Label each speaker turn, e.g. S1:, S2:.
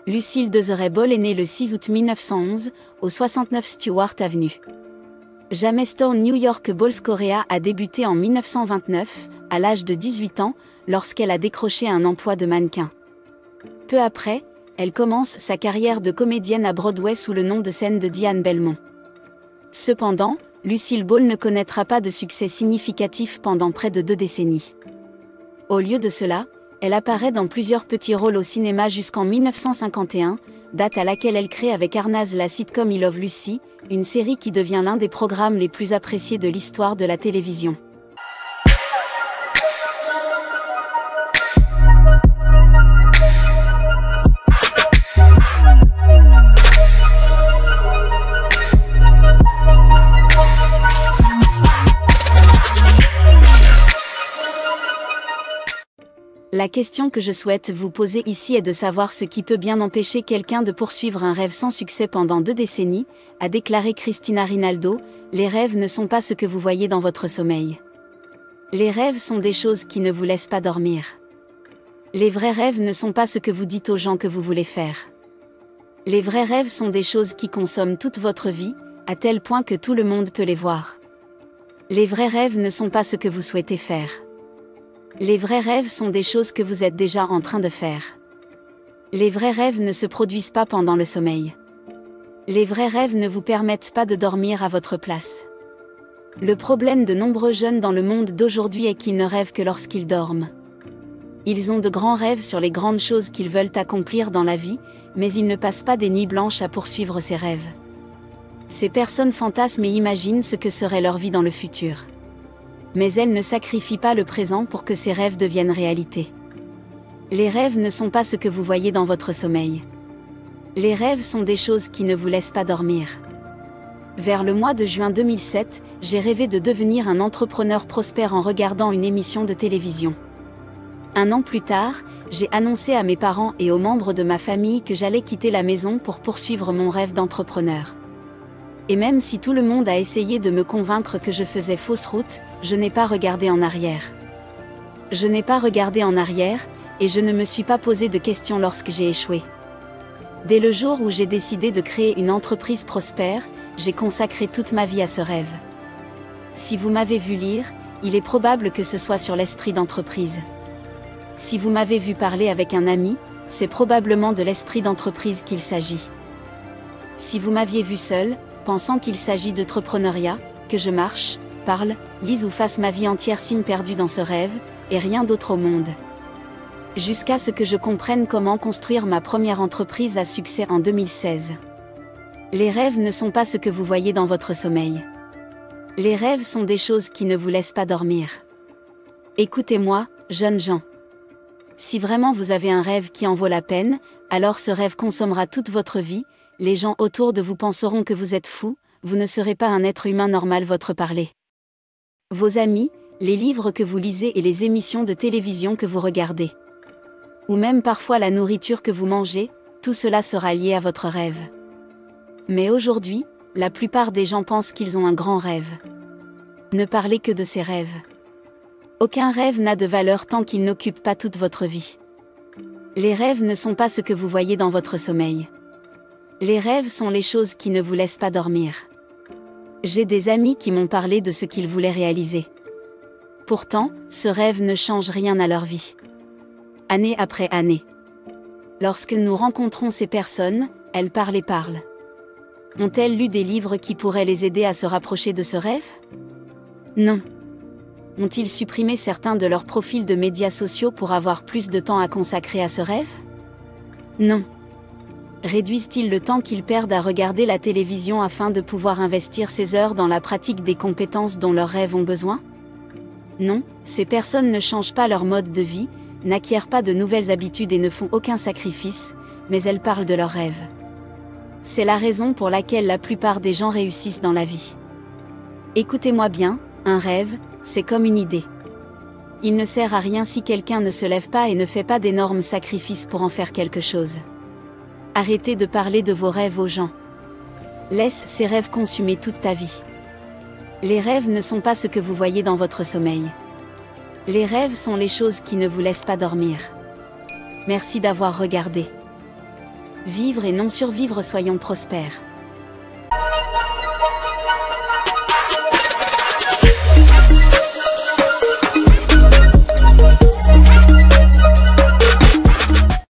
S1: Lucille Desirable est née le 6 août 1911, au 69 Stewart Avenue. Jamestown, New York. Balls Correa a débuté en 1929, à l'âge de 18 ans, lorsqu'elle a décroché un emploi de mannequin. Peu après, elle commence sa carrière de comédienne à Broadway sous le nom de scène de Diane Belmont. Cependant, Lucille Ball ne connaîtra pas de succès significatif pendant près de 2 décennies. Au lieu de cela, elle apparaît dans plusieurs petits rôles au cinéma jusqu'en 1951, date à laquelle elle crée avec Arnaz la sitcom I Love Lucy, une série qui devient l'un des programmes les plus appréciés de l'histoire de la télévision. La question que je souhaite vous poser ici est de savoir ce qui peut bien empêcher quelqu'un de poursuivre un rêve sans succès pendant 2 décennies, a déclaré Christina Rinaldo. Les rêves ne sont pas ce que vous voyez dans votre sommeil. Les rêves sont des choses qui ne vous laissent pas dormir. Les vrais rêves ne sont pas ce que vous dites aux gens que vous voulez faire. Les vrais rêves sont des choses qui consomment toute votre vie, à tel point que tout le monde peut les voir. Les vrais rêves ne sont pas ce que vous souhaitez faire. Les vrais rêves sont des choses que vous êtes déjà en train de faire. Les vrais rêves ne se produisent pas pendant le sommeil. Les vrais rêves ne vous permettent pas de dormir à votre place. Le problème de nombreux jeunes dans le monde d'aujourd'hui est qu'ils ne rêvent que lorsqu'ils dorment. Ils ont de grands rêves sur les grandes choses qu'ils veulent accomplir dans la vie, mais ils ne passent pas des nuits blanches à poursuivre ces rêves. Ces personnes fantasment et imaginent ce que serait leur vie dans le futur. Mais elles ne sacrifient pas le présent pour que ces rêves deviennent réalité. Les rêves ne sont pas ce que vous voyez dans votre sommeil. Les rêves sont des choses qui ne vous laissent pas dormir. Vers le mois de juin 2007, j'ai rêvé de devenir un entrepreneur prospère en regardant une émission de télévision. 1 an plus tard, j'ai annoncé à mes parents et aux membres de ma famille que j'allais quitter la maison pour poursuivre mon rêve d'entrepreneur. Et même si tout le monde a essayé de me convaincre que je faisais fausse route, je n'ai pas regardé en arrière. Je n'ai pas regardé en arrière, et je ne me suis pas posé de questions lorsque j'ai échoué. Dès le jour où j'ai décidé de créer une entreprise prospère, j'ai consacré toute ma vie à ce rêve. Si vous m'avez vu lire, il est probable que ce soit sur l'esprit d'entreprise. Si vous m'avez vu parler avec un ami, c'est probablement de l'esprit d'entreprise qu'il s'agit. Si vous m'aviez vu seul, pensant qu'il s'agit d'entrepreneuriat, que je marche, parle, lise ou fasse ma vie entière perdue dans ce rêve, et rien d'autre au monde. Jusqu'à ce que je comprenne comment construire ma première entreprise à succès en 2016. Les rêves ne sont pas ce que vous voyez dans votre sommeil. Les rêves sont des choses qui ne vous laissent pas dormir. Écoutez-moi, jeunes gens. Si vraiment vous avez un rêve qui en vaut la peine, alors ce rêve consommera toute votre vie. Les gens autour de vous penseront que vous êtes fou, vous ne serez pas un être humain normal votre parler. Vos amis, les livres que vous lisez et les émissions de télévision que vous regardez. Ou même parfois la nourriture que vous mangez, tout cela sera lié à votre rêve. Mais aujourd'hui, la plupart des gens pensent qu'ils ont un grand rêve. Ne parlez que de ces rêves. Aucun rêve n'a de valeur tant qu'il n'occupe pas toute votre vie. Les rêves ne sont pas ce que vous voyez dans votre sommeil. Les rêves sont les choses qui ne vous laissent pas dormir. J'ai des amis qui m'ont parlé de ce qu'ils voulaient réaliser. Pourtant, ce rêve ne change rien à leur vie. Année après année. Lorsque nous rencontrons ces personnes, elles parlent et parlent. Ont-elles lu des livres qui pourraient les aider à se rapprocher de ce rêve? Non. Ont-ils supprimé certains de leurs profils de médias sociaux pour avoir plus de temps à consacrer à ce rêve? Non. Réduisent-ils le temps qu'ils perdent à regarder la télévision afin de pouvoir investir ces heures dans la pratique des compétences dont leurs rêves ont besoin? Non, ces personnes ne changent pas leur mode de vie, n'acquièrent pas de nouvelles habitudes et ne font aucun sacrifice, mais elles parlent de leurs rêves. C'est la raison pour laquelle la plupart des gens réussissent dans la vie. Écoutez-moi bien, un rêve, c'est comme une idée. Il ne sert à rien si quelqu'un ne se lève pas et ne fait pas d'énormes sacrifices pour en faire quelque chose. Arrêtez de parler de vos rêves aux gens. Laisse ces rêves consumer toute ta vie. Les rêves ne sont pas ce que vous voyez dans votre sommeil. Les rêves sont les choses qui ne vous laissent pas dormir. Merci d'avoir regardé. Vivre et non survivre, soyons prospères.